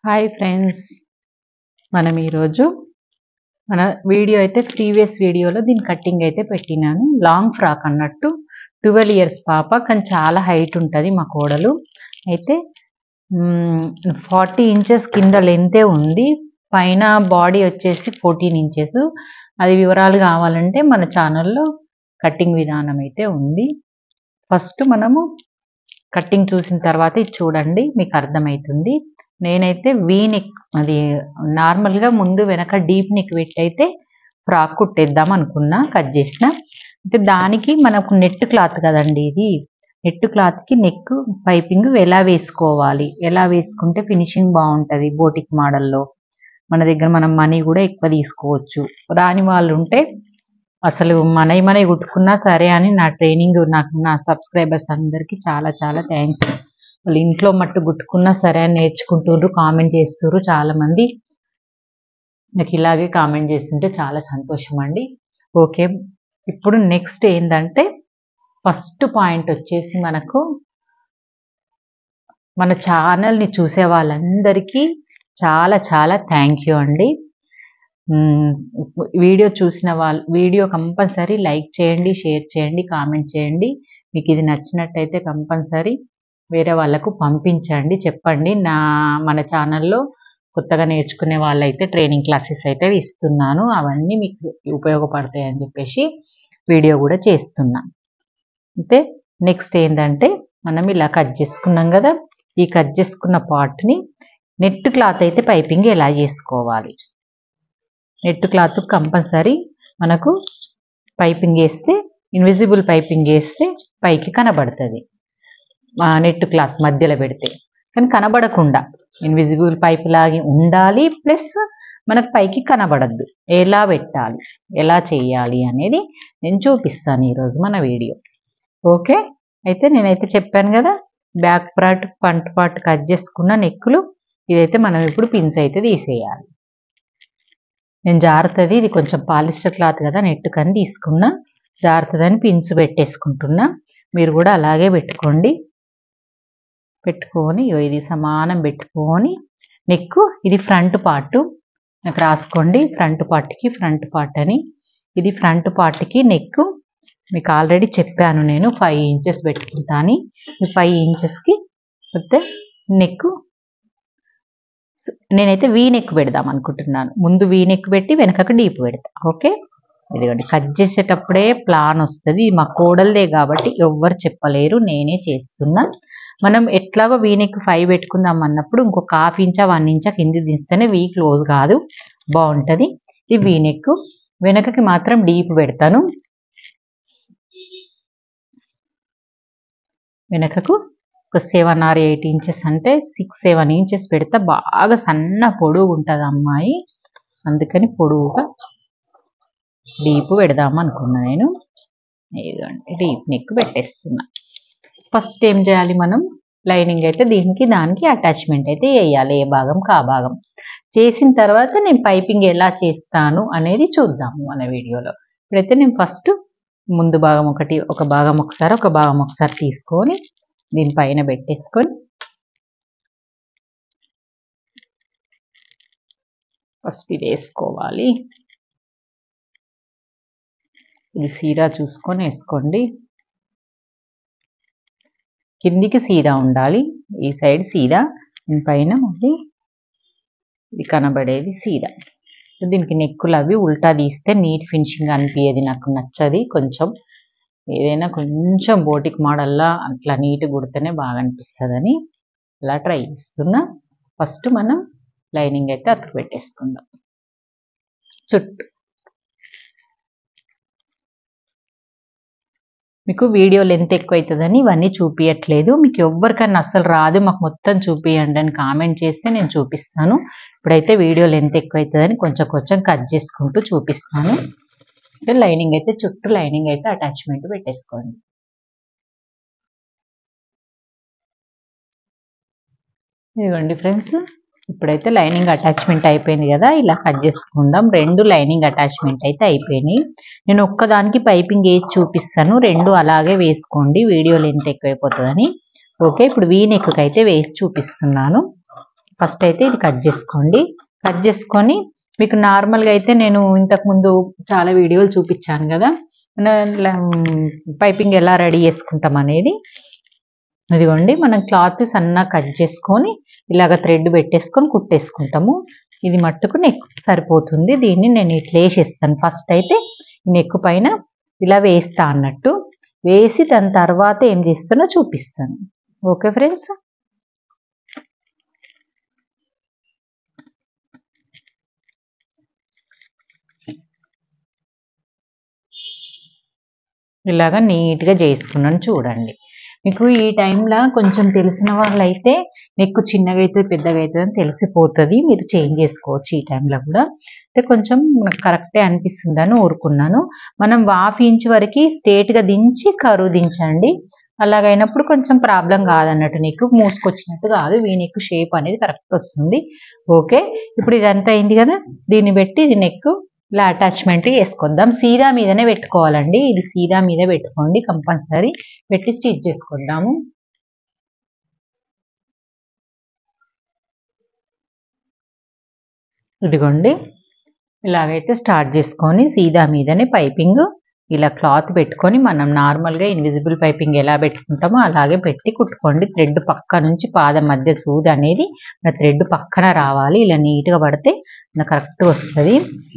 Hi friends, మనం ఈరోజు మన వీడియో అయితే ప్రీవియస్ వీడియోలో దీని కటింగ్ అయితే పెట్టినాను. లాంగ్ ఫ్రాక్ అన్నట్టు 12 ఇయర్స్ పాప, కానీ చాలా హైట్ ఉంటుంది మా కోడలు. అయితే 40 ఇంచెస్ కింద లెంతే ఉంది, పైన బాడీ వచ్చేసి 14 ఇంచెస్. అది వివరాలు కావాలంటే మన ఛానల్లో కటింగ్ విధానం అయితే ఉంది. ఫస్ట్ మనము కటింగ్ చూసిన తర్వాత ఇది చూడండి, మీకు అర్థమవుతుంది. నేనైతే వీ నెక్, అది నార్మల్గా ముందు వెనక డీప్ నెక్ పెట్టి అయితే ఫ్రాక్ కుట్టేద్దాం అనుకున్నా, కట్ చేసిన. అయితే దానికి మనకు నెట్ క్లాత్ కదండి, ఇది నెట్ క్లాత్కి నెక్ పైపింగ్ ఎలా వేసుకోవాలి, ఎలా వేసుకుంటే ఫినిషింగ్ బాగుంటుంది బోటిక్ మోడల్లో. మన దగ్గర మనం మనీ కూడా ఎక్కువ తీసుకోవచ్చు. రాని వాళ్ళు ఉంటే అసలు మనవి కుట్టుకున్నా సరే అని నా ట్రైనింగ్, నా సబ్స్క్రైబర్స్ అందరికీ చాలా చాలా థ్యాంక్స్. వాళ్ళు ఇంట్లో మట్టు కుట్టుకున్నా సరే అని నేర్చుకుంటున్నారు, కామెంట్ చేస్తున్నారు చాలామంది. నాకు ఇలాగే కామెంట్ చేస్తుంటే చాలా సంతోషం అండి. ఓకే, ఇప్పుడు నెక్స్ట్ ఏంటంటే ఫస్ట్ పాయింట్ వచ్చేసి మనకు మన ఛానల్ని చూసే వాళ్ళందరికీ చాలా చాలా థ్యాంక్ యూ అండి. వీడియో చూసిన వాళ్ళు వీడియో కంపల్సరీ లైక్ చేయండి, షేర్ చేయండి, కామెంట్ చేయండి. మీకు ఇది నచ్చినట్టయితే కంపల్సరీ వేరే వాళ్ళకు పంపించండి, చెప్పండి. మన ఛానల్లో కొత్తగా నేర్చుకునే వాళ్ళైతే ట్రైనింగ్ క్లాసెస్ అయితే ఇస్తున్నాను, అవన్నీ మీకు ఉపయోగపడతాయి అని చెప్పేసి వీడియో కూడా చేస్తున్నా. అయితే నెక్స్ట్ ఏంటంటే మనం ఇలా కట్ చేసుకున్నాం కదా, ఈ కట్ చేసుకున్న పార్ట్ని నెట్ క్లాత్ అయితే పైపింగ్ ఎలా చేసుకోవాలి. నెట్ క్లాత్ కంపల్సరీ మనకు పైపింగ్ వేస్తే, ఇన్విజిబుల్ పైపింగ్ వేస్తే పైకి కనబడుతుంది. నెట్ క్లాత్ మధ్యలో పెడితే కానీ కనబడకుండా ఇన్విజిబుల్ పైప్ లాగా ఉండాలి, ప్లస్ మనకు పైకి కనబడద్దు. ఎలా పెట్టాలి, ఎలా చేయాలి అనేది నేను చూపిస్తాను ఈరోజు మన వీడియో. ఓకే, అయితే నేనైతే చెప్పాను కదా, back part front part cut చేసుకున్న నెక్కులు. ఇదైతే మనం ఇప్పుడు పిన్స్ అయితే తీసేయాలి. నేను జారుతుంది, ఇది కొంచెం పాలిస్టర్ క్లాత్ కదా, నెట్ కని తీసుకున్నా, జారుతుందని పిన్స్ పెట్టేసుకుంటున్నా. మీరు కూడా అలాగే పెట్టుకోండి. పెట్టుకొని ఇది సమానం పెట్టుకొని నెక్కు, ఇది ఫ్రంట్ పార్ట్ నాకు రాసుకోండి. ఫ్రంట్ పార్ట్కి ఫ్రంట్ పార్ట్ అని, ఇది ఫ్రంట్ పార్ట్కి నెక్కు మీకు ఆల్రెడీ చెప్పాను నేను 5 ఇంచెస్ పెట్టుకుంటాను. ఈ 5 ఇంచెస్కి వస్తే నెక్కు నేనైతే వీ నెక్ పెడదాం అనుకుంటున్నాను. ముందు వీ నెక్ పెట్టి వెనకకు డీప్ పెడతా. ఓకే, ఇదిగోండి కట్ చేసేటప్పుడే ప్లాన్ వస్తుంది. మా కోడలదే కాబట్టి ఎవ్వరు చెప్పలేరు, నేనే చేస్తున్నా. మనం ఎట్లాగో వీ నెక్ 5 పెట్టుకుందాం అన్నప్పుడు ఇంకొక 1/2 ఇంచా 1 ఇంచా కింది తీస్తేనే వీ క్లోజ్ కాదు, బాగుంటుంది. ఈ వీ నెక్ వెనకకి మాత్రం డీప్ పెడతాను. వెనకకు ఒక 7 or 8 ఇంచెస్, అంటే 6-7 ఇంచెస్ పెడితే బాగా సన్న పొడుగు ఉంటుంది అమ్మాయి, అందుకని పొడుగుగా డీప్ పెడదాం అనుకున్నా నేను. ఇదండి డీప్ నెక్ పెట్టేస్తున్నా. ఫస్ట్ ఏం చేయాలి, మనం లైనింగ్ అయితే దీనికి దానికి అటాచ్మెంట్ అయితే వేయాలి, ఏ భాగం కా భాగం. చేసిన తర్వాత నేను పైపింగ్ ఎలా చేస్తాను అనేది చూద్దాము మన వీడియోలో. ఇప్పుడైతే నేను ఫస్ట్ ముందు భాగం ఒక భాగం ఒకసారి తీసుకొని దీనిపైన పెట్టేసుకొని ఫస్ట్ ఇది వేసుకోవాలి. ఇది సీదా చూసుకొని వేసుకోండి, కిందికి సీదా ఉండాలి, ఈ సైడ్ సీదా, దీనిపైన మళ్ళీ ఇది కనబడేది సీదా. దీనికి నెక్కులు అవి ఉల్టా తీస్తే నీట్ ఫినిషింగ్ అనిపించేది, నాకు నచ్చది. కొంచెం ఏదైనా కొంచెం బోటిక్ మోడల్లా అట్లా నీట్ కుడితేనే బాగా అనిపిస్తుందని అలా ట్రై చేస్తున్నా. ఫస్ట్ మనం లైనింగ్ అయితే అతుకు పెట్టేసుకుందాం చుట్టూ. మీకు వీడియో లెంత్ ఎక్కువ అవుతుందని ఇవన్నీ చూపించట్లేదు. మీకు ఎవరికైనా అస్సలు రాదు, మాకు మొత్తం చూపియండి అని కామెంట్ చేస్తే నేను చూపిస్తాను. ఇప్పుడైతే వీడియో లెంత్ ఎక్కువ అవుతుందని కొంచెం కొంచెం కట్ చేసుకుంటూ చూపిస్తాను. లైనింగ్ అయితే చుట్టూ లైనింగ్ అయితే అటాచ్మెంట్ పెట్టేసుకోండి. ఇదిగోండి ఫ్రెండ్స్, ఇప్పుడైతే లైనింగ్ అటాచ్మెంట్ అయిపోయింది కదా, ఇలా కట్ చేసుకుందాం. 2 లైనింగ్ అటాచ్మెంట్ అయితే అయిపోయినాయి. నేను ఒక్కదానికి పైపింగ్ వేసి చూపిస్తాను, 2 అలాగే వేసుకోండి, వీడియో లెంత్ ఎక్కువైపోతుందని. ఓకే, ఇప్పుడు వీ నెక్ అయితే వేసి చూపిస్తున్నాను. ఫస్ట్ అయితే ఇది కట్ చేసుకోండి. కట్ చేసుకొని మీకు నార్మల్గా అయితే నేను ఇంతకుముందు చాలా వీడియోలు చూపించాను కదా పైపింగ్ ఎలా రెడీ చేసుకుంటాం అనేది. ఇదిగోండి మనం క్లాత్ సన్నగా కట్ చేసుకొని ఇలాగ థ్రెడ్ పెట్టేసుకొని కుట్టేసుకుంటాము. ఇది మట్టుకు నెక్ సరిపోతుంది. దీన్ని నేను ఇట్లా వేసేస్తాను. ఫస్ట్ అయితే నెక్ పైన ఇలా వేస్తా అన్నట్టు, వేసి దాని తర్వాత ఏం చేస్తానో చూపిస్తాను. Okay friends. ఇలాగా నీట్గా చేసుకున్నాను చూడండి. మీకు ఈ టైంలో కొంచెం తెలిసిన వాళ్ళైతే నెక్ చిన్నగా అవుతుంది పెద్దగా అవుతుంది అని తెలిసిపోతుంది. మీరు చేంజ్ చేసుకోవచ్చు ఈ టైంలో కూడా. అంటే కొంచెం కరెక్టే అనిపిస్తుంది అని ఊరుకున్నాను. మనం 1/2 ఇంచ్ వరకు స్ట్రేట్గా దించి కరువు దించండి. అలాగైనప్పుడు కొంచెం ప్రాబ్లం కాదన్నట్టు, నెక్ మూసుకొచ్చినట్టు కాదు, వీ నెక్ షేప్ అనేది కరెక్ట్ వస్తుంది. ఓకే, ఇప్పుడు ఇదంతా అయింది కదా, దీన్ని పెట్టి ఇది నెక్ ఇలా అటాచ్మెంట్ వేసుకొద్దాం. సీదా మీదనే పెట్టుకోవాలండి. ఇది సీదా మీద పెట్టుకోండి కంపల్సరీ. పెట్టి స్టిచ్ చేసుకొద్దాము. ఇదిగోండి ఇలాగైతే స్టార్ట్ చేసుకొని సీదా మీదనే పైపింగ్ ఇలా క్లాత్ పెట్టుకొని మనం నార్మల్గా ఇన్విజిబుల్ పైపింగ్ ఎలా పెట్టుకుంటామో అలాగే పెట్టి కుట్టుకోండి. థ్రెడ్ పక్క నుంచి పాదం మధ్య సూది అనేది థ్రెడ్ పక్కన రావాలి. ఇలా నీట్గా పడితే కరెక్ట్ వస్తుంది.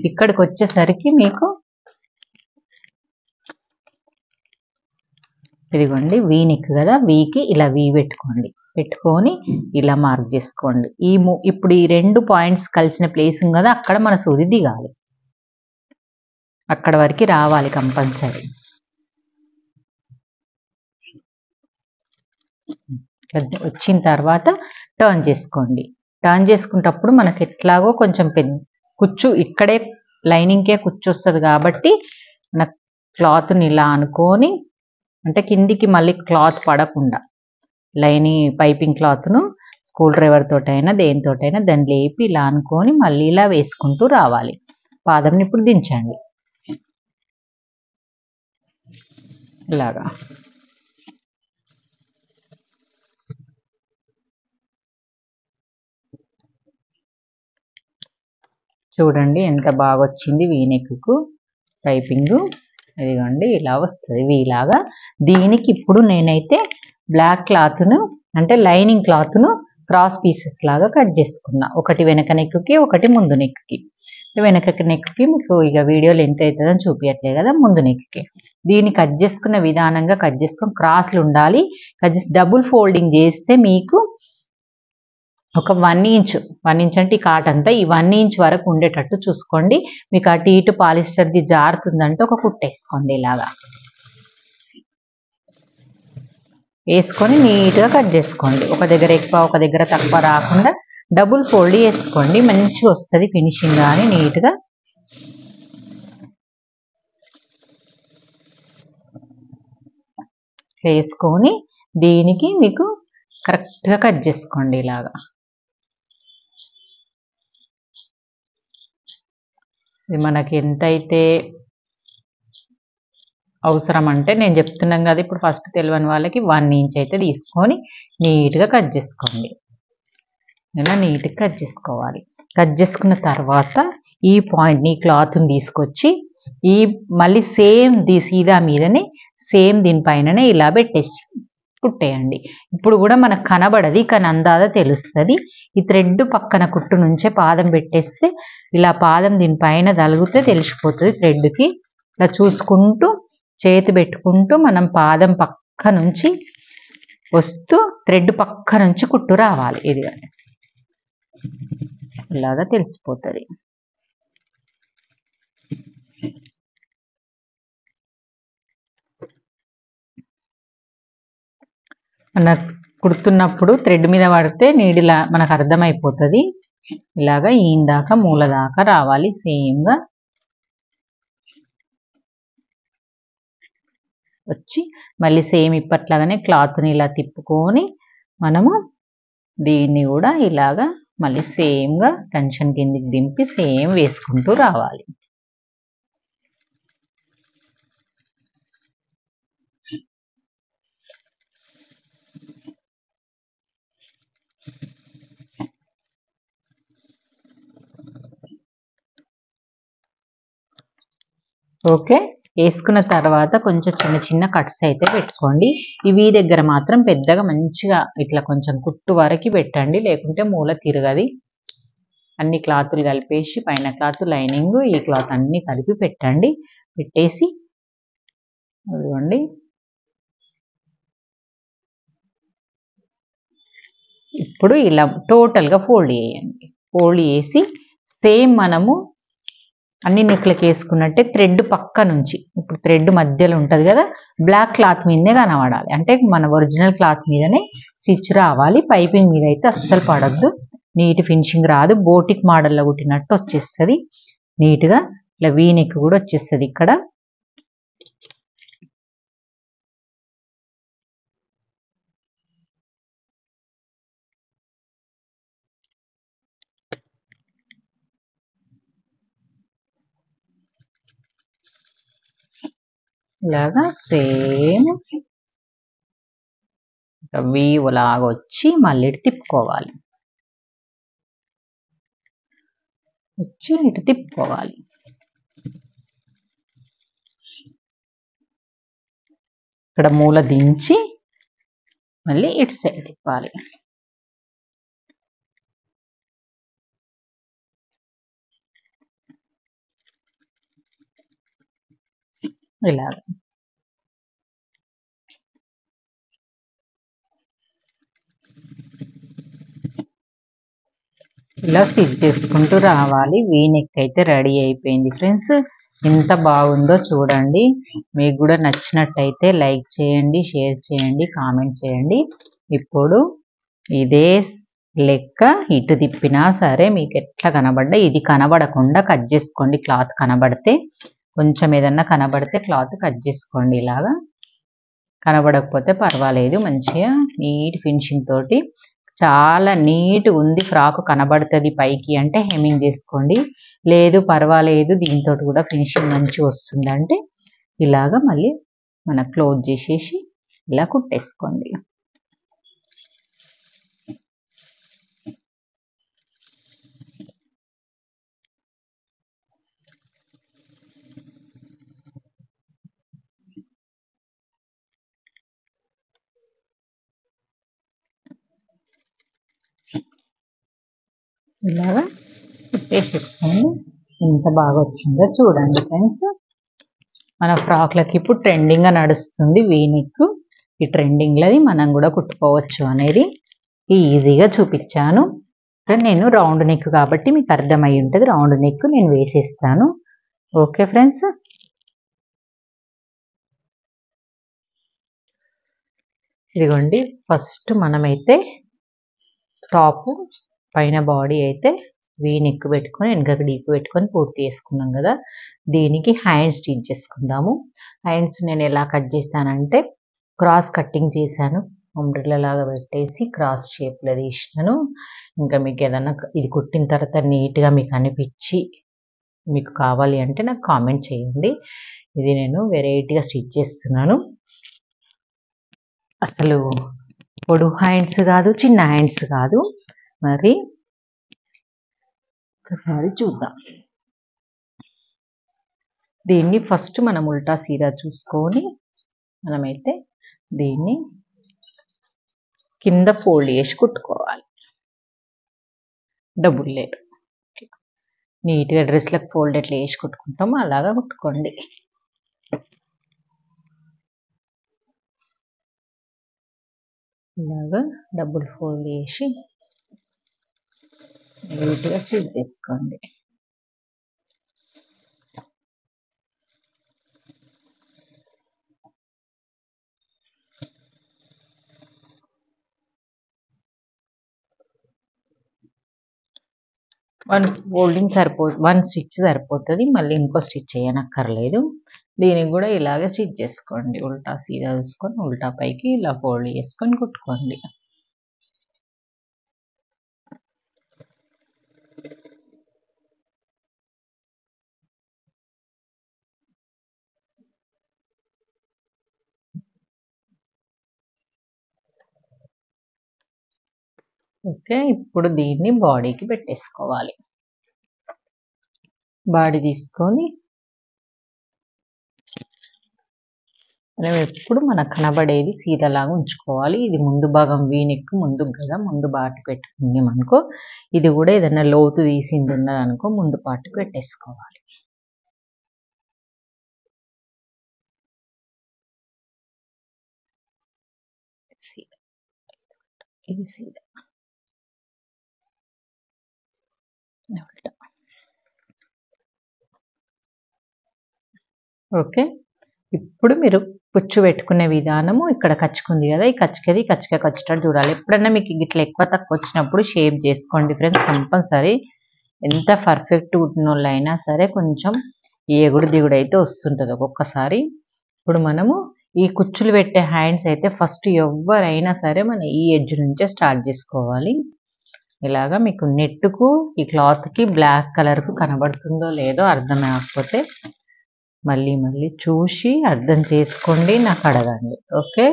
ఇక్కడికి వచ్చేసరికి మీకు ఇదిగోండి వీ నెక్ కదా, వీకి ఇలా వీ పెట్టుకోండి. పెట్టుకొని ఇలా మార్క్ చేసుకోండి. ఇప్పుడు ఈ 2 పాయింట్స్ కలిసిన ప్లేస్ ఉంది కదా, అక్కడ మన సూది దిగాలి. అక్కడ వరకు రావాలి కంపల్సరీ. వచ్చిన తర్వాత టర్న్ చేసుకోండి. టర్న్ చేసుకునేటప్పుడు మనకి ఎట్లాగో కొంచెం పెద్ద కుచ్చు ఇక్కడే లైనింగ్కే కుచ్చు వస్తుంది కాబట్టి మన క్లాత్ని ఇలా అనుకొని, అంటే కిందికి మళ్ళీ క్లాత్ పడకుండా లైనింగ్ పైపింగ్ క్లాత్ను స్క్రూ డ్రైవర్ తోటైనా దేనితోటైనా దాన్ని లేపి ఇలా అనుకొని మళ్ళీ ఇలా వేసుకుంటూ రావాలి. పాదంని ఇప్పుడు దించండి ఇలాగా. చూడండి ఎంత బాగా వచ్చింది వీ నెక్కు పైపింగ్. ఇదిగోండి ఇలా వస్తుంది వీలాగా. దీనికి ఇప్పుడు నేనైతే బ్లాక్ క్లాత్ను అంటే లైనింగ్ క్లాత్ను క్రాస్ పీసెస్ లాగా కట్ చేసుకున్నా. ఒకటి వెనక నెక్కి, ఒకటి ముందు నెక్కి. వెనక నెక్కి మీకు ఇక వీడియోలో ఎంత అవుతుందని చూపించట్లేదు కదా, ముందు నెక్కి. దీన్ని కట్ చేసుకున్న విధానంగా కట్ చేసుకొని క్రాస్లు ఉండాలి. కట్ చేసి డబుల్ ఫోల్డింగ్ చేస్తే మీకు ఒక 1 ఇంచ్ అంటే ఈ కాట్ అంతా ఈ 1 ఇంచ్ వరకు ఉండేటట్టు చూసుకోండి. మీకు అటు ఇటు పాలిస్టర్ది జారుతుందంటే ఒక కుట్టేసుకోండి ఇలాగా. వేసుకొని నీట్గా కట్ చేసుకోండి. ఒక దగ్గర ఎక్కువ ఒక దగ్గర తక్కువ రాకుండా డబుల్ ఫోల్డ్ చేసుకోండి. మంచిగా వస్తుంది ఫినిషింగ్ కానీ నీట్గా. వేసుకొని దీనికి మీకు కరెక్ట్గా కట్ చేసుకోండి ఇలాగా. మనకి ఎంతైతే అవసరం అంటే నేను చెప్తున్నాను కదా, ఇప్పుడు ఫస్ట్ తెలియని వాళ్ళకి 1 ఇంచ్ అయితే తీసుకొని నీట్గా కట్ చేసుకోండి. ఇలా నీట్గా కట్ చేసుకోవాలి. కట్ చేసుకున్న తర్వాత ఈ పాయింట్ని క్లాత్ని తీసుకొచ్చి ఈ మళ్ళీ సేమ్ సీదా మీదనే సేమ్ దీనిపైననే ఇలా పెట్టేసి కుట్టేయండి. ఇప్పుడు కూడా మనకు కనబడది కానీ అందాజ తెలుస్తుంది. ఈ థ్రెడ్ పక్కన కుట్టు నుంచే పాదం పెట్టేస్తే ఇలా పాదం దీనిపైన తలిగితే తెలిసిపోతుంది థ్రెడ్కి. ఇలా చూసుకుంటూ చేతి పెట్టుకుంటూ మనం పాదం పక్క నుంచి వస్తూ థ్రెడ్ పక్క నుంచి కుట్టు రావాలి. ఇది ఇలాగా తెలిసిపోతుంది. మన కుడుతున్నప్పుడు థ్రెడ్ మీద పడితే నీడిలా మనకు అర్థమైపోతుంది. ఇలాగా ఈందాకా మూల దాకా రావాలి సేమ్గా వచ్చి మళ్ళీ సేమ్ ఇప్పట్లాగానే క్లాత్ని ఇలా తిప్పుకొని మనము దీన్ని కూడా ఇలాగా మళ్ళీ సేమ్గా టెన్షన్ కిందికి దింపి సేమ్ వేసుకుంటూ రావాలి. ఓకే, వేసుకున్న తర్వాత కొంచెం చిన్న చిన్న కట్స్ అయితే పెట్టుకోండి. ఇవి దగ్గర మాత్రం పెద్దగా మంచిగా ఇట్లా కొంచెం కుట్టు వరకు పెట్టండి, లేకుంటే మూల తిరగది. అన్ని క్లాతులు కలిపేసి పైన క్లాత్ లైనింగ్ ఈ క్లాత్ అన్ని కలిపి పెట్టండి. పెట్టేసి ఇదిగోండి ఇప్పుడు ఇలా టోటల్గా ఫోల్డ్ చేయండి. ఫోల్డ్ చేసి సేమ్ మనము అన్ని నెక్లకి వేసుకున్నట్టే థ్రెడ్ పక్క నుంచి, ఇప్పుడు థ్రెడ్ మధ్యలో ఉంటుంది కదా, బ్లాక్ క్లాత్ మీదనే కనబడాలి. అంటే మన ఒరిజినల్ క్లాత్ మీదనే స్టిచ్ రావాలి. పైపింగ్ మీద అయితే అస్సలు పడద్దు, నీట్ ఫినిషింగ్ రాదు. బోటిక్ మోడల్లో కుట్టినట్టు వచ్చేస్తుంది నీట్గా. ఇలా వీ నెక్ కూడా వచ్చేస్తుంది ఇక్కడ. ఇలాగా సేమ్ వీవ్ లాగా వచ్చి మళ్ళీ తిప్పుకోవాలి. ఇటు తిప్పుకోవాలి. ఇక్కడ మూల దించి మళ్ళీ ఇటు సైడ్ తిప్పాలి. ఇలాగ ఇలా స్టిచ్ చేసుకుంటూ రావాలి. వీ నెక్ అయితే రెడీ అయిపోయింది ఫ్రెండ్స్. ఎంత బాగుందో చూడండి. మీకు కూడా నచ్చినట్టయితే లైక్ చేయండి, షేర్ చేయండి, కామెంట్ చేయండి. ఇప్పుడు ఇదే లెక్క ఇటు తిప్పినా సరే మీకు ఎట్లా కనబడ్డా ఇది కనబడకుండా కట్ చేసుకోండి. క్లాత్ కనబడితే, కొంచెం ఏదన్నా కనబడితే క్లాత్ కట్ చేసుకోండి. ఇలాగా కనబడకపోతే పర్వాలేదు. మంచిగా నీట్ ఫినిషింగ్ తోటి చాలా నీట్ ఉంది. ఫ్రాక్ కనబడుతుంది పైకి అంటే హెమ్మింగ్ చేసుకోండి. లేదు పర్వాలేదు దీంతో కూడా ఫినిషింగ్ మంచిగా వస్తుంది అంటే ఇలాగా మళ్ళీ మన క్లోజ్ చేసేసి ఇలా కుట్టేసుకోండి. ఇలాగా కుట్టేసేసుకోండి. ఎంత బాగా వచ్చిందో చూడండి ఫ్రెండ్స్. మన ఫ్రాక్లకి ఇప్పుడు ట్రెండింగ్గా నడుస్తుంది వీ నెక్. ఈ ట్రెండింగ్లది మనం కూడా కుట్టుకోవచ్చు అనేది ఈజీగా చూపించాను. నేను రౌండ్ నెక్ కాబట్టి మీకు అర్థమై ఉంటుంది. రౌండ్ నెక్ నేను వేసేస్తాను. ఓకే ఫ్రెండ్స్, ఇదిగోండి ఫస్ట్ మనమైతే టాప్ పైన బాడీ అయితే వీ నెక్ పెట్టుకొని వెనకకి డీప్ పెట్టుకొని పూర్తి చేసుకున్నాం కదా. దీనికి హ్యాండ్స్ స్టిచ్ చేసుకుందాము. హ్యాండ్స్ నేను ఎలా కట్ చేశానంటే క్రాస్ కట్టింగ్ చేశాను. అంబ్రెల్లా లాగా పెట్టేసి క్రాస్ షేప్లో తీసినాను. ఇంకా మీకు ఏదన్నా ఇది కుట్టిన తర్వాత నీట్గా మీకు అనిపించి మీకు కావాలి అంటే నాకు కామెంట్ చేయండి. ఇది నేను వెరైటీగా స్టిచ్ చేస్తున్నాను. అసలు పొడుగు హ్యాండ్స్ కాదు, చిన్న హ్యాండ్స్ కాదు. మరి ఒకసారి చూద్దాం. దీన్ని ఫస్ట్ మనం ఉల్టా సీదా చూసుకొని మనమైతే దీన్ని కింద ఫోల్డ్ చేసి కుట్టుకోవాలి. డబుల్ లేయర్ నీట్గా డ్రెస్లకు ఫోల్డ్ ఎట్లా వేసి కుట్టుకుంటామో అలాగా కుట్టుకోండి. ఇలాగా డబుల్ ఫోల్డ్ చేసి నీట్గా స్టిచ్ చేసుకోండి. వన్ ఫోల్డింగ్ వన్ స్టిచ్ సరిపోతుంది. మళ్ళీ ఇంకో స్టిచ్ చేయనక్కర్లేదు. దీనికి కూడా ఇలాగే స్టిచ్ చేసుకోండి. ఉల్టా సీదా చూసుకొని ఉల్టా పైకి ఇలా ఫోల్డ్ చేసుకొని కుట్టుకోండి. ఓకే, ఇప్పుడు దీన్ని బాడీకి పెట్టేసుకోవాలి. బాడీ తీసుకొని మనం ఎప్పుడు మనకు కనబడేది సీదాలాగా ఉంచుకోవాలి. ఇది ముందు భాగం వీనెక్ ముందుకు కదా, ముందు బాటు పెట్టుకున్నాం అనుకో, ఇది కూడా ఏదైనా లోతు తీసింది ఉన్నదనుకో ముందు పాటుకు పెట్టేసుకోవాలి. ఇది సీదా ఓకే. ఇప్పుడు మీరు కుచ్చు పెట్టుకునే విధానము ఇక్కడ కచ్చుకుంది కదా, ఈ కచ్చుకది కచ్చుకకి వచ్చేటట్టు చూడాలి. ఎప్పుడన్నా మీకు ఇట్లా ఎక్కువ తక్కువ వచ్చినప్పుడు షేప్ చేసుకోండి ఫ్రెండ్స్. కంపల్సరీ ఎంత పర్ఫెక్ట్ ఉన్నోళ్ళైనా సరే కొంచెం ఎగుడు దిగుడు అయితే వస్తుంటుంది ఒక్కొక్కసారి. ఇప్పుడు మనము ఈ కుచ్చులు పెట్టే హ్యాండ్స్ అయితే ఫస్ట్ ఎవరైనా సరే మన ఈ ఎడ్జ్ నుంచే స్టార్ట్ చేసుకోవాలి. ఇలాగా మీకు నెట్కు ఈ క్లాత్కి బ్లాక్ కలర్కు కనబడుతుందో లేదో అర్థం కాకపోతే మళ్ళీ చూసి అర్థం చేసుకోండి, నాకు అడగండి. ఓకే,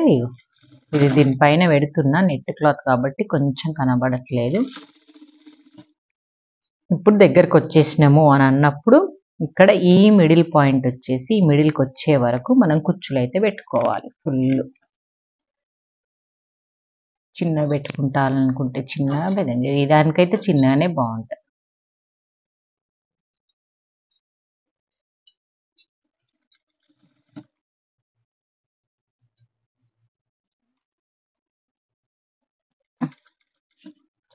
ఇది దీనిపైన పెడుతున్నా నెట్ క్లాత్ కాబట్టి కొంచెం కనబడట్లేదు. ఇప్పుడు దగ్గరకు వచ్చేసినాము అని అన్నప్పుడు ఇక్కడ ఈ మిడిల్ పాయింట్ వచ్చేసి ఈ మిడిల్కి వచ్చే వరకు మనం కుచ్చులు అయితే పెట్టుకోవాలి. ఫుల్ చిన్నగా పెట్టుకుంటారనుకుంటే చిన్నగా పెద్ద, దానికైతే చిన్నగానే బాగుంటుంది.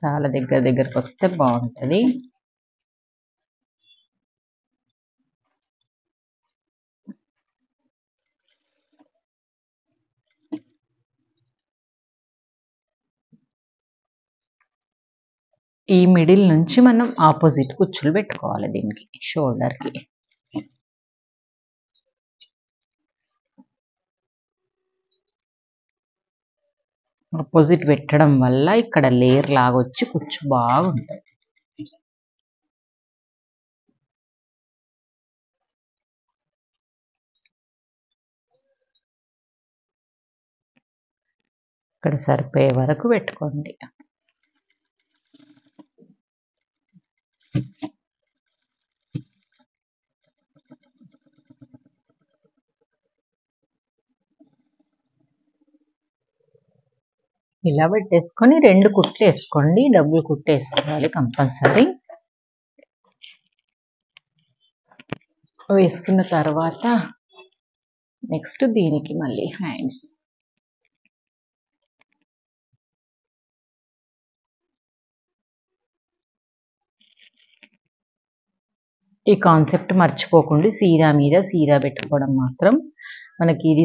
చాలా దగ్గరకు వస్తే బాగుంటుంది. ఈ మిడిల్ నుంచి మనం ఆపోజిట్ కుచ్చులు పెట్టుకోవాలి దీనికి, షోల్డర్కి. ఆపోజిట్ పెట్టడం వల్ల ఇక్కడ లేయర్ లాగా వచ్చి కుచ్చు బాగుంటుంది. ఇక్కడ సరిపోయే వరకు పెట్టుకోండి. ఇలా పెట్టేసుకొని 2 కుట్లు వేసుకోండి, డబుల్ కుట్టు వేసుకోవాలి కంపల్సరీ. వేసుకున్న తర్వాత నెక్స్ట్ దీనికి మళ్ళీ హ్యాండ్స్. ఈ కాన్సెప్ట్ మర్చిపోకుండా సీదా మీద సీదా పెట్టుకోవడం మాత్రం. మనకి ఇది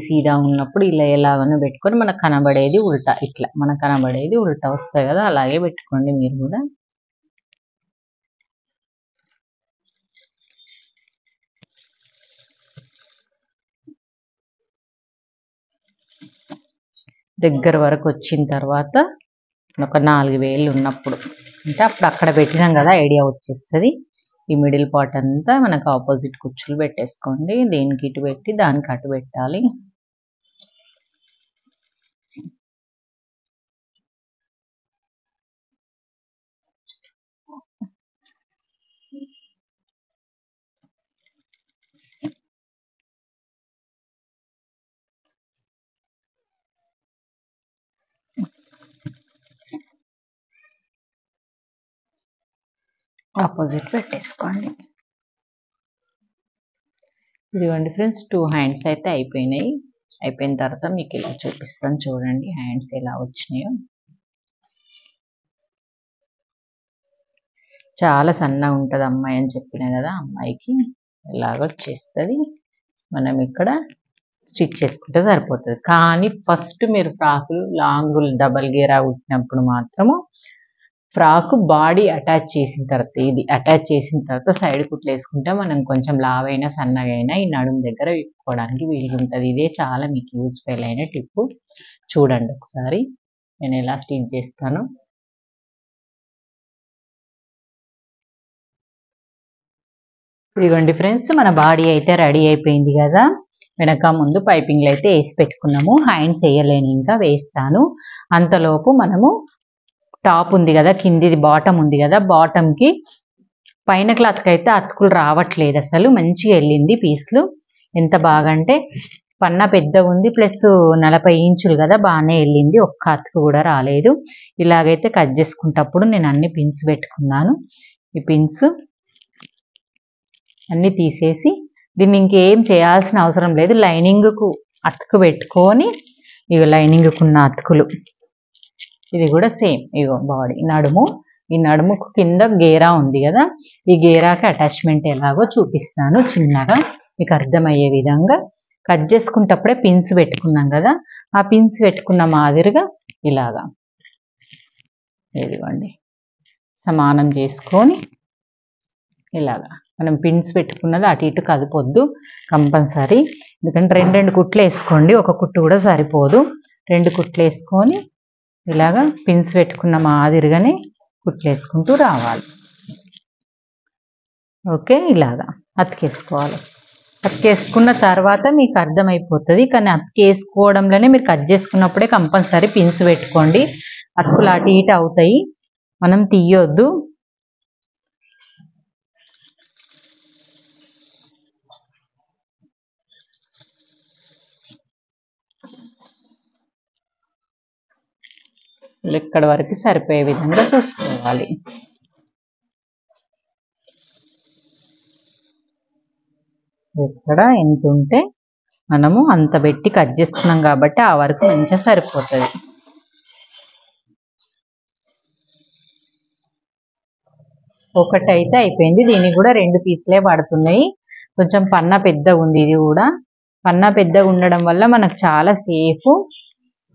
సీదా ఉన్నప్పుడు ఇలా ఎలాగనో పెట్టుకొని మనకు కనబడేది ఉల్టా, ఇట్లా మనకు కనబడేది ఉల్టా వస్తాయి కదా, అలాగే పెట్టుకోండి మీరు కూడా. దగ్గర వరకు వచ్చిన తర్వాత ఒక 4 వేలు ఉన్నప్పుడు అంటే అప్పుడు అక్కడ పెట్టినాం కదా, ఐడియా వచ్చేస్తుంది. ఈ మిడిల్ పార్ట్ అంతా మనకు ఆపోజిట్ కుచ్చులు పెట్టేసుకోండి. దీనికి ఇటు పెట్టి దానికి అటు పెట్టాలి. ఆపోజిట్ పెట్టేసుకోండి. ఇదిగోండి ఫ్రెండ్స్, 2 హ్యాండ్స్ అయితే అయిపోయినాయి. అయిపోయిన తర్వాత మీకు ఇలా చూపిస్తాను చూడండి హ్యాండ్స్ ఎలా వచ్చినాయో. చాలా సన్నగా ఉంటుంది అమ్మాయి అని చెప్పిన కదా, అమ్మాయికి ఇలాగ వచ్చేస్తుంది. మనం ఇక్కడ స్టిచ్ చేసుకుంటే సరిపోతుంది. కానీ ఫస్ట్ మీరు ఫ్రాకులు లాంగ్ డబల్ గేరా కుట్టినప్పుడు మాత్రము ఫ్రాక్ బాడీ అటాచ్ చేసిన తర్వాత, ఇది అటాచ్ చేసిన తర్వాత సైడ్ కుట్లు వేసుకుంటే మనం కొంచెం లావైనా సన్నగా అయినా ఈ నడుము దగ్గర విప్పుకోవడానికి వీలుంటుంది. ఇదే చాలా మీకు యూస్ఫుల్ అయిన టిప్పు. చూడండి ఒకసారి నేను ఎలా స్టిచ్ చేస్తాను. ఇదిగోండి ఫ్రెండ్స్, మన బాడీ అయితే రెడీ అయిపోయింది కదా. వెనక ముందు పైపింగ్లు అయితే వేసి పెట్టుకున్నాము. హ్యాండ్స్ వేయలేను, ఇంకా వేస్తాను. అంతలోపు మనము టాప్ ఉంది కదా, కిందిది బాటమ్ ఉంది కదా, బాటమ్కి పైన క్లాత్కి అయితే అతుకులు రావట్లేదు, అసలు మంచిగా వెళ్ళింది పీస్లు. ఎంత బాగా అంటే పన్నా పెద్దగా ఉంది, ప్లస్ 40 ఇంచులు కదా, బాగానే వెళ్ళింది, ఒక్క అతుకు కూడా రాలేదు. ఇలాగైతే కట్ చేసుకుంటప్పుడు నేను అన్ని పిన్స్ పెట్టుకున్నాను. ఈ పిన్స్ అన్నీ తీసేసి దీన్ని ఇంకేం చేయాల్సిన అవసరం లేదు. లైనింగ్కు అతుకు పెట్టుకొని, ఇక లైనింగ్కున్న అతుకులు ఇది కూడా సేమ్, ఇగో బాడీ నడుము, ఈ నడుముకు కింద గేరా ఉంది కదా, ఈ గేరాకి అటాచ్మెంట్ ఎలాగో చూపిస్తాను చిన్నగా మీకు అర్థమయ్యే విధంగా. కట్ చేసుకుంటప్పుడే పిన్స్ పెట్టుకున్నాం కదా, ఆ పిన్స్ పెట్టుకున్న మాదిరిగా ఇలాగా ఇదిగోండి సమానం చేసుకొని ఇలాగా మనం పిన్స్ పెట్టుకున్నది అటు ఇటు కదపొద్దు కంపల్సరీ, ఎందుకంటే 2 కుట్లు వేసుకోండి, ఒక కుట్టు కూడా సరిపోదు. 2 కుట్లు వేసుకొని ఇలాగా పిన్స్ పెట్టుకున్న మాదిరిగానే కుట్లు వేసుకుంటూ రావాలి. ఓకే, ఇలాగా అతికేసుకోవాలి. అతికేసుకున్న తర్వాత మీకు అర్థమైపోతుంది, కానీ అతికేసుకోవడంలోనే మీరు కట్ చేసుకున్నప్పుడే కంపల్సరీ పిన్స్ పెట్టుకోండి. అతుకులు అటు ఇటు అవుతాయి, మనం తీయొద్దు. ఇక్కడ వరకు సరిపోయే విధంగా చూసుకోవాలి. ఇక్కడ ఎంత ఉంటే మనము అంత పెట్టి కట్ చేసుకున్నాం కాబట్టి ఆ వరకు మంచిగా సరిపోతుంది. ఒకటైతే అయిపోయింది, దీనికి కూడా 2 పీసులే పడుతున్నాయి. కొంచెం పన్నా పెద్దగా ఉంది, ఇది కూడా పన్నా పెద్దగా ఉండడం వల్ల మనకు చాలా సేఫ్.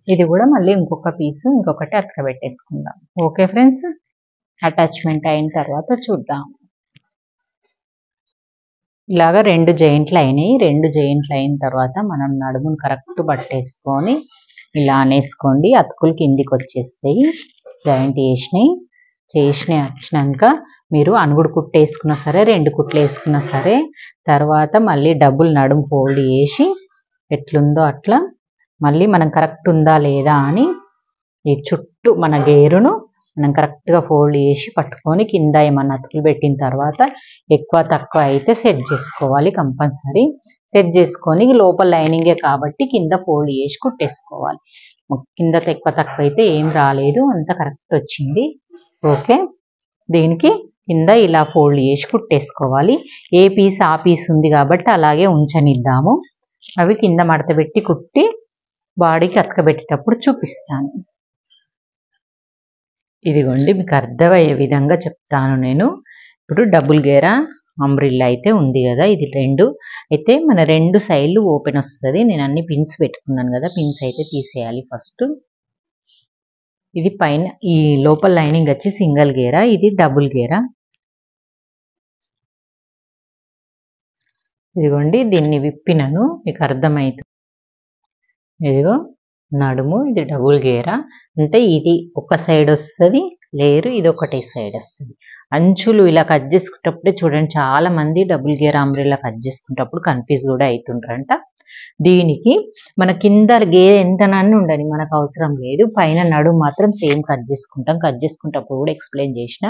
ఇది కూడా మళ్ళీ ఇంకొక పీసు ఇంకొకటి అతకబెట్టేసుకుందాం. ఓకే ఫ్రెండ్స్, అటాచ్మెంట్ అయిన తర్వాత చూద్దాం. ఇలాగా 2 జాయింట్లు అయినాయి. 2 జాయింట్లు అయిన తర్వాత మనం నడుమును కరెక్ట్ పట్టేసుకొని ఇలా అనేసుకోండి, అతుకులు కిందికి వచ్చేస్తాయి. జాయింట్ చేసినాయి వచ్చినాక మీరు అనుగుడు కుట్టు వేసుకున్నా సరే, 2 కుట్లు వేసుకున్నా సరే, తర్వాత మళ్ళీ డబుల్ నడుము ఫోల్డ్ చేసి ఎట్లుందో అట్లా మళ్ళీ మనం కరెక్ట్ ఉందా లేదా అని ఈ చుట్టూ మన గేరును మనం కరెక్ట్గా ఫోల్డ్ చేసి పట్టుకొని కింద ఏమన్నా అతుకులు పెట్టిన తర్వాత ఎక్కువ తక్కువ అయితే సెట్ చేసుకోవాలి. కంపల్సరీ సెట్ చేసుకొని లోపల లైనింగే కాబట్టి కింద ఫోల్డ్ చేసి కుట్టేసుకోవాలి. కింద ఎక్కువ తక్కువ అయితే ఏం రాలేదు, అంత కరెక్ట్ వచ్చింది. ఓకే, దీనికి కింద ఇలా ఫోల్డ్ చేసి కుట్టేసుకోవాలి. ఏ పీస్ ఆ పీస్ ఉంది కాబట్టి అలాగే ఉంచనిద్దాము. అవి కింద మడత పెట్టి కుట్టి బాడీకి అతకబెట్టేటప్పుడు చూపిస్తాను. ఇదిగోండి మీకు అర్థమయ్యే విధంగా చెప్తాను నేను. ఇప్పుడు డబుల్ గేరా అంబ్రిల్లా అయితే ఉంది కదా, ఇది 2 అయితే మన 2 సైడ్లు ఓపెన్ వస్తుంది. నేను అన్ని పిన్స్ పెట్టుకున్నాను కదా, పిన్స్ అయితే తీసేయాలి ఫస్ట్. ఇది పైన ఈ లోపల లైనింగ్ వచ్చి సింగిల్ గేరా, ఇది డబుల్ గేరా. ఇదిగోండి దీన్ని విప్పినను మీకు అర్థమవుతుంది. ఇదిగో నడుము, ఇది డబుల్ గేరా, అంటే ఇది ఒక సైడ్ వస్తుంది లేరు, ఇది ఒకటే సైడ్ వస్తుంది. అంచులు ఇలా కట్ చేసుకునేటప్పుడే చూడండి, చాలా మంది డబుల్ గేర్ అంబ్రెల్లా కట్ చేసుకునేటప్పుడు కన్ఫ్యూజ్ కూడా అవుతుంటారంట. దీనికి మన కింద గేర్ ఎంతనన్ను ఉండని మనకు అవసరం లేదు, పైన నడుము మాత్రం సేమ్ కట్ చేసుకుంటాం. కట్ చేసుకునేటప్పుడు కూడా ఎక్స్ప్లెయిన్ చేసిన.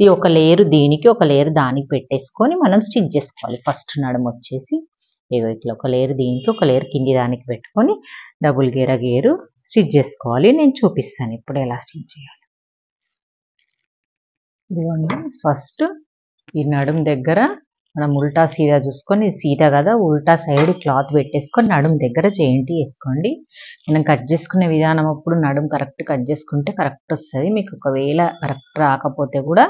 ఇది ఒక లేయర్ దీనికి, ఒక లేయర్ దానికి పెట్టేసుకొని మనం స్టిచ్ చేసుకోవాలి. ఫస్ట్ నడుము వచ్చేసి ఇట్లా ఒక లేయర్ దీనికి, ఒక లేయర్ కింది దానికి పెట్టుకొని డబుల్ గేరు స్టిచ్ చేసుకోవాలి. నేను చూపిస్తాను ఇప్పుడు ఎలా స్టిచ్ చేయాలి. ఇదిగోండి ఫస్ట్ ఈ నడుము దగ్గర మనం ఉల్టా సీదా చూసుకొని, ఇది సీదా కదా, ఉల్టా సైడ్ క్లాత్ పెట్టేసుకొని నడుము దగ్గర జాయింట్ వేసుకోండి. మనం కట్ చేసుకునే విధానం అప్పుడు నడుము కరెక్ట్ కట్ చేసుకుంటే కరెక్ట్ వస్తుంది. మీకు ఒకవేళ కరెక్ట్ రాకపోతే కూడా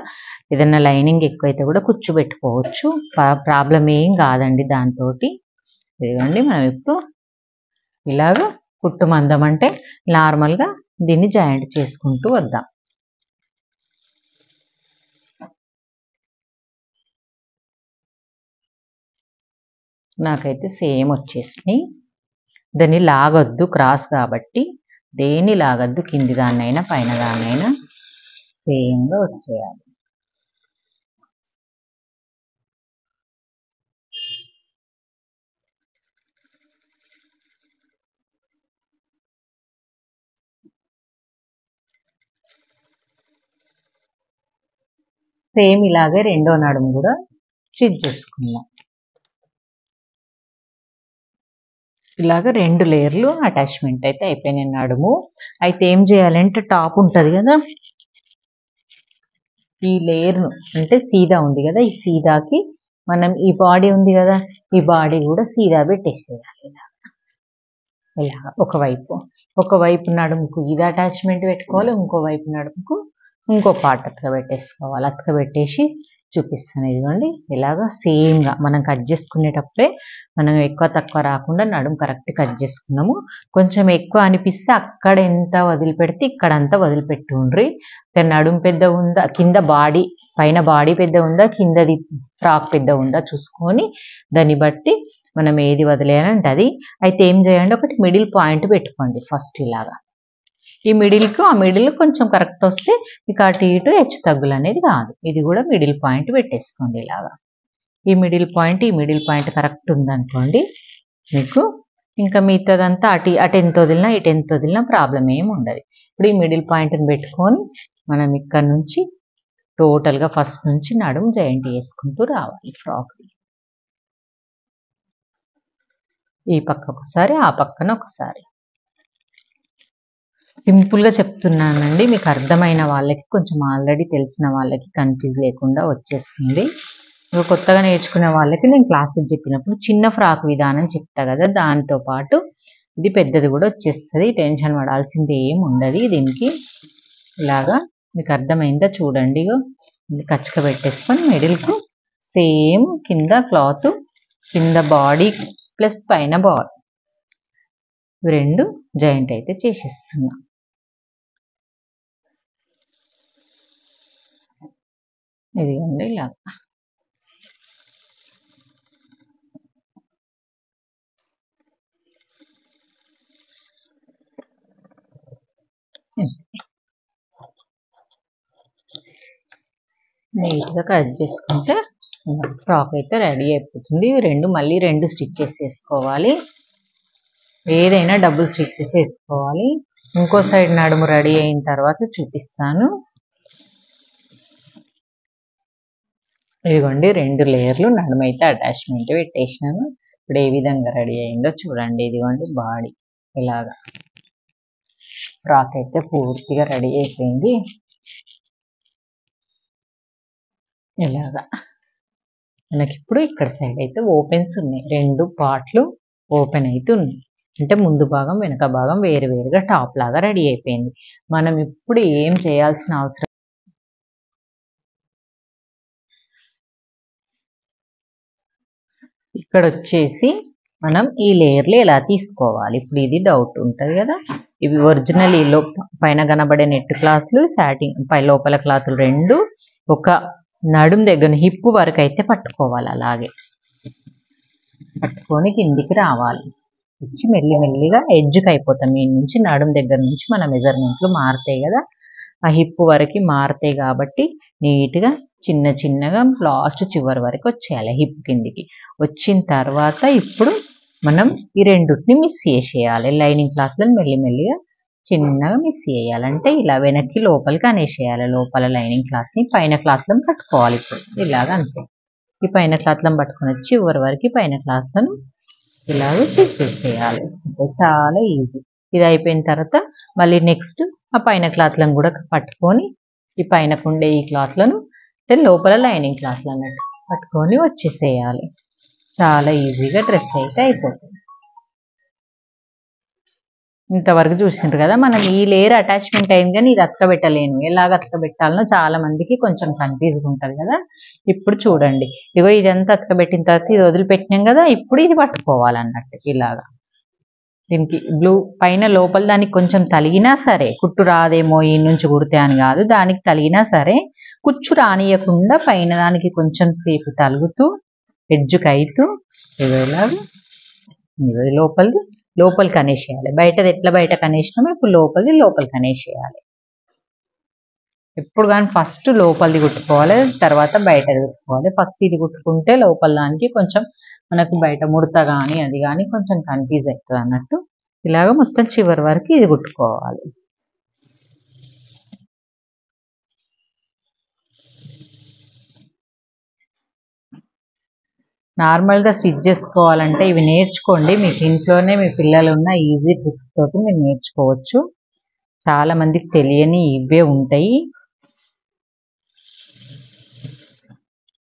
ఏదైనా లైనింగ్ ఎక్కువైతే కూడా కూర్చోబెట్టుకోవచ్చు, ప్రాబ్లం ఏం కాదండి దాంతో. ఇదిగోండి మనం ఇప్పుడు ఇలాగ కుట్టు మందం అంటే నార్మల్గా దీన్ని జాయింట్ చేసుకుంటూ వద్దాం. నాకైతే సేమ్ వచ్చేసినాయి. దాన్ని లాగొద్దు, క్రాస్ కాబట్టి దేన్ని లాగొద్దు, కింది దాన్నైనా పైన దాన్నైనా సేమ్గా వచ్చేయాలి. సేమ్ ఇలాగే రెండో నడుము కూడా స్టిచ్ చేసుకుందాం. ఇలాగ 2 లేయర్లు అటాచ్మెంట్ అయితే అయిపోయినాయి నడుము. అయితే ఏం చేయాలంటే టాప్ ఉంటుంది కదా, ఈ లేయర్ను అంటే సీదా ఉంది కదా, ఈ సీదాకి మనం ఈ బాడీ ఉంది కదా, ఈ బాడీ కూడా సీదా పెట్టేసేయాలి. ఇలాగ ఒకవైపు నడుముకు ఇది అటాచ్మెంట్ పెట్టుకోవాలి, ఇంకోవైపు నడుముకు ఇంకో పార్ట్ అతకబెట్టేసుకోవాలి. అతకబెట్టేసి చూపిస్తాను. ఇదిగోండి ఇలాగ సేమ్గా మనం కట్ చేసుకునేటప్పుడే మనం ఎక్కువ తక్కువ రాకుండా నడుము కరెక్ట్ కట్ చేసుకున్నాము. కొంచెం ఎక్కువ అనిపిస్తే అక్కడ ఎంత వదిలిపెడితే ఇక్కడంతా వదిలిపెట్టి ఉండ్రి. నడుము పెద్ద ఉందా, కింద బాడీ పైన బాడీ పెద్ద ఉందా, కిందది ఫ్రాక్ పెద్ద ఉందా చూసుకొని దాన్ని బట్టి మనం ఏది వదిలేయాలంటే అది. అయితే ఏం చేయండి, ఒకటి మిడిల్ పాయింట్ పెట్టుకోండి ఫస్ట్. ఇలాగా ఈ మిడిల్కు ఆ మిడిల్ కొంచెం కరెక్ట్ వస్తే మీకు అటు ఇటు హెచ్చు తగ్గులు అనేది రాదు. ఇది కూడా మిడిల్ పాయింట్ పెట్టేసుకోండి. ఇలాగా ఈ మిడిల్ పాయింట్ కరెక్ట్ ఉందనుకోండి మీకు ఇంకా మిగతాదంతా అటు ఎంత వదిలినా ఇటు ఎంత వదిలినా ప్రాబ్లం ఏమి ఉండదు. ఇప్పుడు ఈ మిడిల్ పాయింట్ని పెట్టుకొని మనం ఇక్కడ నుంచి టోటల్గా ఫస్ట్ నుంచి నడుము జాయింట్ చేసుకుంటూ రావాలి. ఫ్రాక్ ఈ పక్క ఒకసారి, ఆ పక్కన ఒకసారి. సింపుల్గా చెప్తున్నానండి, మీకు అర్థమైన వాళ్ళకి, కొంచెం ఆల్రెడీ తెలిసిన వాళ్ళకి కన్ఫ్యూజ్ లేకుండా వచ్చేస్తుంది. కొత్తగా నేర్చుకునే వాళ్ళకి నేను క్లాసెస్ చెప్పినప్పుడు చిన్న ఫ్రాక్ విధానం చెప్తా కదా, దాంతోపాటు ఇది పెద్దది కూడా వచ్చేస్తుంది. టెన్షన్ పడాల్సింది ఏమి ఉండదు దీనికి. ఇలాగా మీకు అర్థమైందా చూడండి. కచ్చక పెట్టేసుకొని మిడిల్కు సేమ్ కింద క్లాత్, కింద బాడీ ప్లస్ పైన బాడీ 2 జాయింట్ అయితే చేసేస్తున్నా. ఇదిగోండి ఇలాగా. నీట్గా కట్ చేసుకుంటే ఫ్రాక్ అయితే రెడీ అయిపోతుంది. మళ్ళీ 2 స్టిచ్చెస్ వేసుకోవాలి. ఏదైనా డబుల్ స్టిచ్చెస్ వేసుకోవాలి. ఇంకో సైడ్ నడుము రెడీ అయిన తర్వాత చూపిస్తాను. ఇదిగోండి 2 లేయర్లు నడుము అయితే అటాచ్మెంట్ పెట్టేసినాను. ఇప్పుడు ఏ విధంగా రెడీ అయిందో చూడండి. ఇదిగోండి బాడీ ఇలాగా. ఫ్రాక్ అయితే పూర్తిగా రెడీ అయిపోయింది. ఇలాగా మనకి ఇప్పుడు ఇక్కడ సైడ్ అయితే ఓపెన్స్ ఉన్నాయి. 2 పార్ట్లు ఓపెన్ అయితే ఉన్నాయి. అంటే ముందు భాగం వెనక భాగం వేరువేరుగా టాప్ లాగా రెడీ అయిపోయింది. మనం ఇప్పుడు ఏం చేయాల్సిన అవసరం, ఇక్కడ వచ్చేసి మనం ఈ లేయర్లు ఎలా తీసుకోవాలి. ఇప్పుడు ఇది డౌట్ ఉంటుంది కదా. ఇవి ఒరిజినల్ పైన కనబడే నెట్ క్లాత్లు, సాటిన్ పై లోపల క్లాత్లు 2 ఒక నడుము దగ్గర హిప్ వరకు అయితే పట్టుకోవాలి. అలాగే పట్టుకొని కిందికి రావాలి. వచ్చి మెల్లిమెల్లిగా ఎడ్జ్కి అయిపోతాం. ఈ నుంచి నడుము దగ్గర నుంచి మన మెజర్మెంట్లు మారుతాయి కదా, ఆ హిప్ వరకు మారుతాయి కాబట్టి నీట్గా చిన్న చిన్నగా లాస్ట్ చివరి వరకు వచ్చేయాలి. హిప్ కిందికి వచ్చిన తర్వాత ఇప్పుడు మనం ఈ రెండుని మిస్ చేసేయాలి. లైనింగ్ క్లాత్లను మెల్లిమెల్లిగా చిన్నగా మిస్ చేయాలంటే ఇలా వెనక్కి లోపలికి అనేసేయాలి. లోపల లైనింగ్ క్లాత్ని పైన క్లాత్లను పట్టుకోవాలి. ఇప్పుడు ఇలాగ అంతే. ఈ పైన క్లాత్లను పట్టుకొని వచ్చి చివరి వరకు పైన క్లాత్లను ఇలాగ చేసేయాలి. చాలా ఈజీ. ఇది అయిపోయిన తర్వాత మళ్ళీ నెక్స్ట్ ఆ పైన క్లాత్లను కూడా పట్టుకొని ఈ పైన ఉండే ఈ క్లాత్లను లోపల లైనింగ్ క్లాత్లను పట్టుకొని వచ్చేసేయాలి. చాలా ఈజీగా డ్రెస్ అయితే అయిపోతుంది. ఇంతవరకు చూసిండ్రు కదా. మనం ఈ లేయర్ అటాచ్మెంట్ అయింది కానీ ఇది అతకబెట్టలేను. ఎలాగ అతకబెట్టాలనో చాలా మందికి కొంచెం కన్ఫ్యూజ్గా ఉంటుంది కదా. ఇప్పుడు చూడండి, ఇగో ఇదంతా అతకబెట్టిన తర్వాత ఇది వదిలిపెట్టినాం కదా, ఇప్పుడు ఇది పట్టుకోవాలన్నట్టు. ఇలాగా దీనికి బ్లూ పైన లోపల దానికి కొంచెం తలిగినా సరే, కుట్టు రాదేమో ఈ నుంచి కుడితే అని కాదు, దానికి తలిగినా సరే కుచ్చు రానియకుండా పైన దానికి కొంచెం సేపు తలుగుతూ ఎడ్జ్కి అవుతూ ఇలాగ లోపలికి అనేసేయాలి. బయటది ఎట్లా బయటకు అనేసినామో ఇప్పుడు లోపలికి అనేసేయాలి. ఎప్పుడు కానీ ఫస్ట్ లోపలిది కుట్టుకోవాలి, తర్వాత బయటది కుట్టుకోవాలి. ఫస్ట్ ఇది కుట్టుకుంటే లోపల దానికి కొంచెం మనకు బయట ముడత కానీ అది కానీ కొంచెం కన్ఫ్యూజ్ అవుతుంది అన్నట్టు. ఇలాగ మొత్తం చివరి వరకు ఇది కుట్టుకోవాలి. నార్మల్గా స్టిచ్ చేసుకోవాలంటే ఇవి నేర్చుకోండి. మీకు ఇంట్లోనే మీ పిల్లలు ఉన్న ఈజీ ట్రిక్స్ తోటి మీరు నేర్చుకోవచ్చు. చాలా మందికి తెలియని ఇవే ఉంటాయి.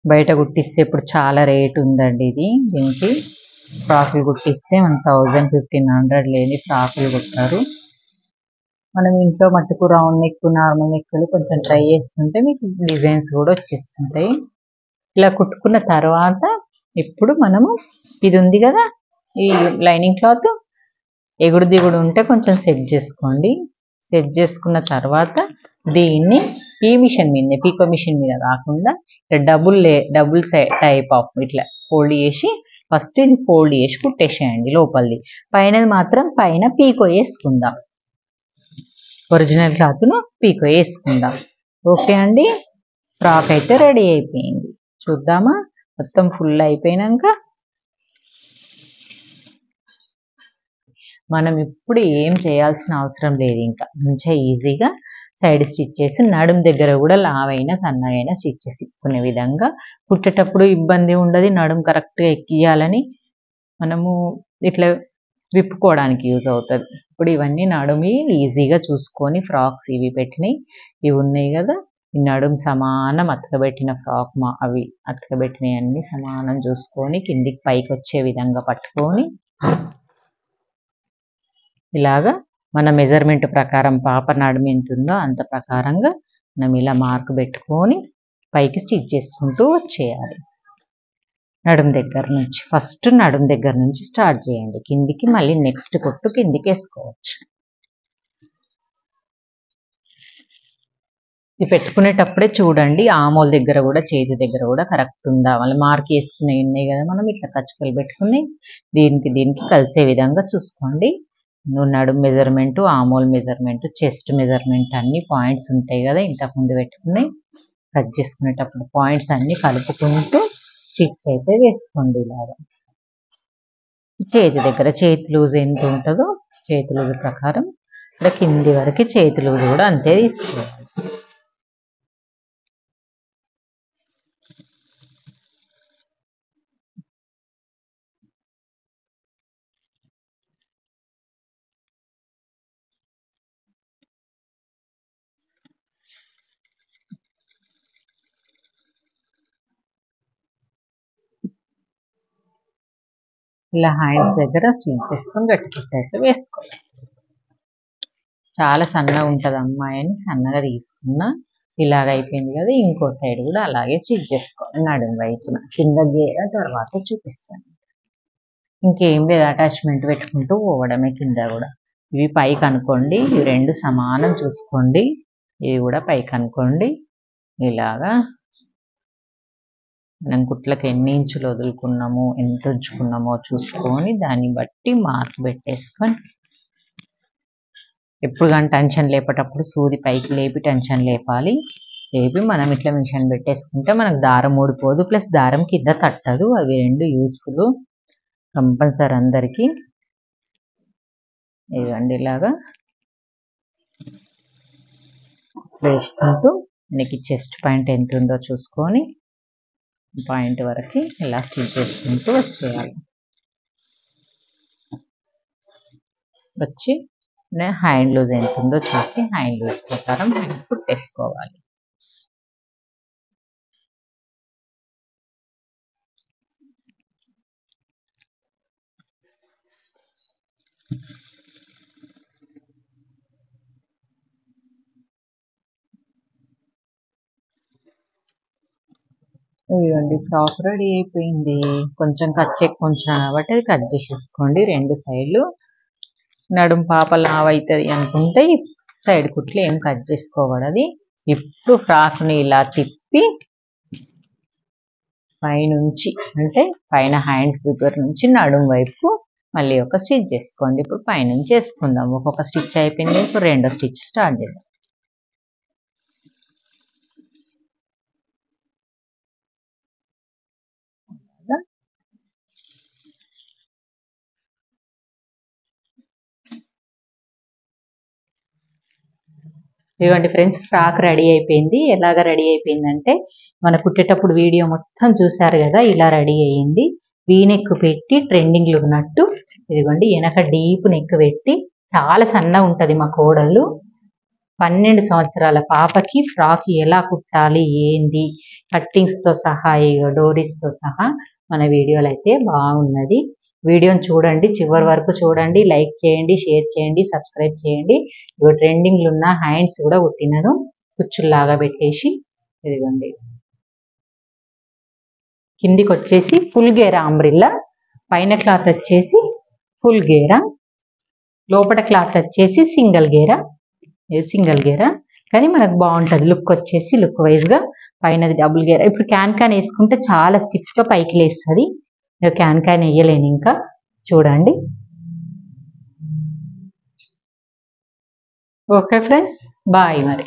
బయట కుట్టిస్తే ఇప్పుడు చాలా రేట్ ఉందండి. దీనికి ఫ్రాకులు కుట్టిస్తే 1000-1500 లేని ఫ్రాకులు కుట్టారు. మనం ఇంట్లో మట్టుకు రౌండ్ నెక్, నార్మల్ నెక్లు కొంచెం ట్రై చేస్తుంటే మీకు డిజైన్స్ కూడా వచ్చేస్తుంటాయి. ఇలా కుట్టుకున్న తర్వాత ఇప్పుడు మనము ఇది ఉంది కదా, ఈ లైనింగ్ క్లాత్ ఎగుడు దిగుడు ఉంటే కొంచెం సెట్ చేసుకోండి. సెట్ చేసుకున్న తర్వాత దీన్ని ఈ మిషన్ మీద, పీకో మిషన్ మీద కాకుండా డబుల్ టైప్ ఆఫ్ ఇట్లా ఫోల్డ్ చేసి ఫస్ట్ ఇది ఫోల్డ్ చేసి కుట్టేసేయండి లోపలిది. పైనది మాత్రం పైన పీకో వేసుకుందాం. ఒరిజినల్ క్లాత్ను పీకో వేసుకుందాం. ఓకే అండి, ఫ్రాక్ అయితే రెడీ అయిపోయింది. చూద్దామా? మొత్తం ఫుల్ అయిపోయినాక మనం ఇప్పుడు ఏం చేయాల్సిన అవసరం లేదు. ఇంకా మంచిగా ఈజీగా సైడ్ స్టిచ్ చేసి నడుము దగ్గర కూడా లావైన సన్నగైన స్టిచ్ చేసుకునే విధంగా కుట్టేటప్పుడు ఇబ్బంది ఉండదు. నడుము కరెక్ట్గా ఎక్కియాలని మనము ఇట్లా విప్పుకోవడానికి యూజ్ అవుతుంది. ఇప్పుడు ఇవన్నీ నడుమి ఈజీగా చూసుకొని ఫ్రాక్స్ ఇవి పెట్టినాయి, ఇవి ఉన్నాయి కదా, ఈ నడుము సమానం అతకబెట్టిన ఫ్రాక్ అవి అతకబెట్టినవి అన్నీ సమానం చూసుకొని కిందికి పైకి వచ్చే విధంగా పట్టుకొని ఇలాగా మన మెజర్మెంట్ ప్రకారం పాప నడుము ఎంత ఉందో అంత ప్రకారంగా మనం ఇలా మార్క్ పెట్టుకొని పైకి స్టిచ్ చేసుకుంటూ వచ్చేయాలి. నడుము దగ్గర నుంచి ఫస్ట్ నడుము దగ్గర నుంచి స్టార్ట్ చేయండి. కిందికి మళ్ళీ నెక్స్ట్ కుట్టు కిందికి వేసుకోవచ్చు. ఇది పెట్టుకునేటప్పుడే చూడండి ఆమోల్ దగ్గర కూడా చేతి దగ్గర కూడా కరెక్ట్ ఉందా. మళ్ళీ మార్క్ వేసుకునేవి ఉన్నాయి కదా మనం ఇట్లా కచ్చకలు పెట్టుకుని దీనికి కలిసే విధంగా చూసుకోండి. నడుము మెజర్మెంట్, ఆమోల్ మెజర్మెంట్, చెస్ట్ మెజర్మెంట్ అన్ని పాయింట్స్ ఉంటాయి కదా ఇంతకుముందు పెట్టుకుని కట్ చేసుకునేటప్పుడు పాయింట్స్ అన్ని కలుపుకుంటూ స్టిచ్ అయితే వేసుకోండి. ఇలాగా చేతి దగ్గర చేతి లూజ్ ఎంత ఉంటుందో చేతి లూజ్ ప్రకారం ఇక్కడ కింది వరకు చేతి లూజ్ కూడా అంతే తీసుకోవాలి. ఇలా హ్యాండ్స్ దగ్గర స్టిచ్ చేసుకొని గట్టి కుట్టేసి వేసుకోవాలి. చాలా సన్నగా ఉంటుంది అమ్మాయి అని సన్నగా తీసుకున్నా. ఇలాగ అయిపోయింది కదా, ఇంకో సైడ్ కూడా అలాగే స్టిచ్ చేసుకోవాలి. నడుము వైపున కింద గేర తర్వాత చూపిస్తాను. ఇంకేం లేదు, అటాచ్మెంట్ పెట్టుకుంటూ పోవడమే. కింద కూడా ఇవి పైకి అనుకోండి, ఇవి రెండు సమానం చూసుకోండి. ఇవి కూడా పైకి అనుకోండి. ఇలాగా మనం కుట్లకు ఎన్ని ఇంచులు వదులుకున్నామో ఎంత ఉంచుకున్నామో చూసుకొని దాన్ని బట్టి మార్క్స్ పెట్టేసుకొని ఎప్పుడు కానీ టెన్షన్ లేపేటప్పుడు సూది పైకి లేపి టెన్షన్ లేపాలి. లేపి మనం ఇట్లా మిషన్ పెట్టేసుకుంటే మనకు దారం ఊడిపోదు, ప్లస్ దారం కింద తట్టదు. అవి రెండు యూస్ఫుల్ కంపల్సరీ అందరికీ. ఇవ్వండి ఇలాగా వేసుకుంటూ మనకి చెస్ట్ పాయింట్ ఎంత ఉందో చూసుకొని పాయింట్ వరకు ఇలా స్టిచ్ చేసుకుంటూ వచ్చేయాలి. వచ్చి హ్యాండ్ లూజ్ ఎంత ఉందో చూసి హ్యాండ్ లూజ్ ప్రకారం కుట్టేసుకోవాలి. ఇదిగోండి ఫ్రాక్ రెడీ అయిపోయింది. కొంచెం ఖర్చు ఎక్కువ ఉంచిన కాబట్టి అది కట్ చేసేసుకోండి రెండు సైడ్లు. నడుము పాప లావ్ అవుతుంది అనుకుంటే సైడ్ కుట్లు ఏం కట్ చేసుకోబడది. ఇప్పుడు ఫ్రాక్ని ఇలా తిప్పి పైనుంచి అంటే పైన హ్యాండ్స్ దగ్గర నుంచి నడుము వైపు మళ్ళీ ఒక స్టిచ్ చేసుకోండి. ఇప్పుడు పైనుంచి వేసుకుందాం. ఒక్కొక్క స్టిచ్ అయిపోయింది, ఇప్పుడు రెండో స్టిచ్ స్టార్ట్ చేద్దాం. ఇదిగోండి ఫ్రెండ్స్, ఫ్రాక్ రెడీ అయిపోయింది. ఎలాగ రెడీ అయిపోయిందంటే మన కుట్టేటప్పుడు వీడియో మొత్తం చూసారు కదా, ఇలా రెడీ అయ్యింది. వీ నెక్ పెట్టి ట్రెండింగ్లు ఉన్నట్టు. ఇదిగోండి వెనక డీప్ నెక్ పెట్టి, చాలా సన్నగా ఉంటుంది మా కోడళ్ళు. 12 సంవత్సరాల పాపకి ఫ్రాక్ ఎలా కుట్టాలి ఏంది, కట్టింగ్స్తో సహా, డోరీస్తో సహా మన వీడియోలో అయితే బాగున్నది. వీడియోని చూడండి, చివరి వరకు చూడండి. లైక్ చేయండి, షేర్ చేయండి, సబ్స్క్రైబ్ చేయండి. ఇగో ట్రెండింగ్లు ఉన్న హ్యాండ్స్ కూడా కుట్టినాను, కుచ్చుల్లాగా పెట్టేసి. ఇదిగోండి కిందికి వచ్చేసి ఫుల్ గేరా అంబ్రిల్లా, పైన క్లాత్ వచ్చేసి ఫుల్ గేరా, లోపల క్లాత్ వచ్చేసి సింగిల్ గేరా. సింగిల్ గేరా కానీ మనకు బాగుంటుంది లుక్ వచ్చేసి, లుక్ వైజ్గా. పైనది డబుల్ గేరా. ఇప్పుడు క్యాన్ వేసుకుంటే చాలా స్టిఫ్గా పైకి లేస్తుంది. క్యాన్ వేయలేను ఇంకా. చూడండి. ఓకే ఫ్రెండ్స్, బాయ్ మరి.